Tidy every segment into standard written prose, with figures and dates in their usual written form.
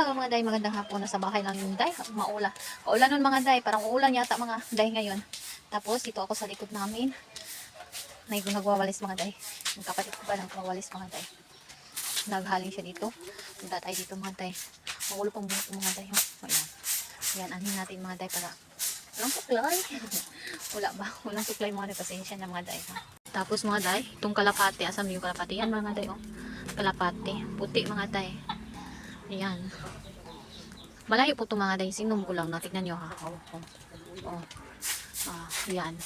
Hello mga day, magandang hapon na sa bahay namin day. Paulan nun mga day, parang uulan yata mga day ngayon. Tapos dito ako sa likod namin. Nagwawalis mga day. Yung kapatid ko ba nagwawalis mga day. Naghaling siya dito. Punta tayo dito mga day. Magulo pang buhok mga day. Oh, ayan. Ayan, anin natin mga day para walang suklay. Wala ba? Walang suklay mga day. Pasensya na mga day. Tapos mga day, itong kalapate. Asam yung kalapate? Yan mga day. Oh. Kalapate. Puti mga day. Ayan. Malayo po ito mga day. Sinom ko lang. Tignan nyo ha. Ayan.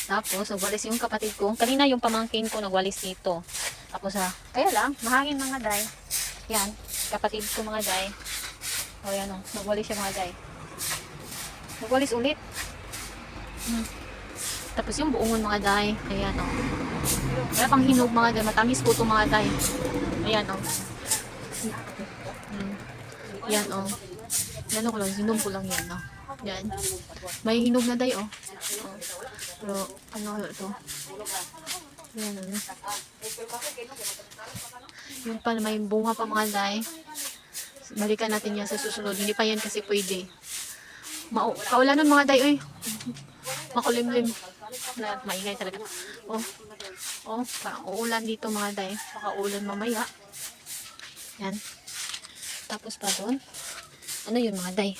Tapos, nagwalis yung kapatid ko. Kanina yung pamangkin ko nagwalis dito. Tapos kaya lang, mahangin mga day. Yan. Kapatid ko mga day. O yan o. Nagwalis siya mga day. Nagwalis ulit. Tapos yung buongon mga day. Ayan o. Kaya pang hinog mga day. Matamis po ito mga day. Ayan o. Yan o. Yan ko lang. Hinog ko lang yan o. Yan. May hinog na day o. Pero ano ito? Yan o. Yung pala may bunga pa mga day. Balikan natin yan sa susunod. Hindi pa yan kasi pwede. Kaulan nun mga day. Uy. Makulimlim. Maingay talaga. Parang uulan dito mga day. Baka ulan mamaya. Yan. Tapos pa doon. Ano yun mga day?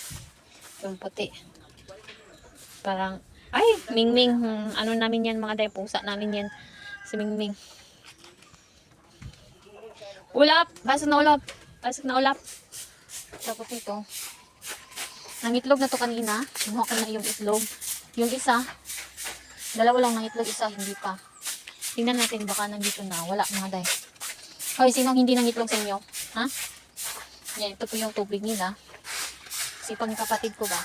Yung puti. Parang, ay, Mingming. Ano namin yan mga day? Pusa namin yan. Si Mingming. Ulap! Basag na ulap! Basag na ulap! Tapos ito. Nangitlog na to kanina. Kinuha ko na yung itlog. Yung isa, dalawa lang ng itlog, isa hindi pa. Tingnan natin baka nandito na. Wala mga day. Hoy, sinong hindi nangitlog sa inyo? Ha? Yan, ito po yung tubig nila. Sipang kapatid ko ba?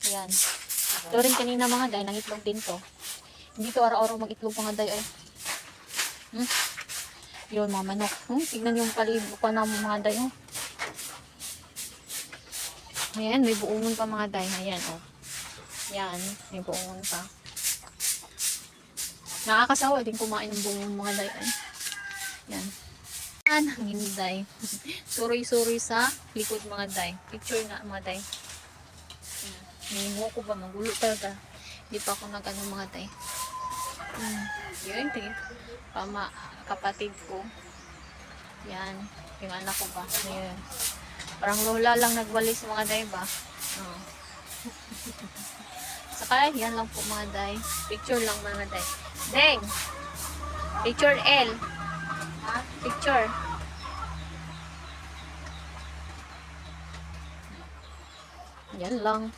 Yan. Ito rin kanina mga day, nangitlog din to. Hindi to araw-araw mag-itlog mga day ay. Yun mga manok. Tignan yung palibot pa na mga day. Ayan, may buongon pa mga day. Ayan, oh. Yan, may buongon pa. Nakakasawa din kumain ng buongon mga day. Ay. Yan. Hindi day. Suri-suri sa likod mga day. Picture nga mga day. Nimo ko ba magulo talaga. Hindi pa ako nag-ano mga day. Yun, kapatid ko. Yan. Yung anak ko ba. Yan. Parang lola lang nagwalis mga day ba. Saka yan lang po mga day. Picture lang mga day. Deng! Picture L. Picture. Yan lang.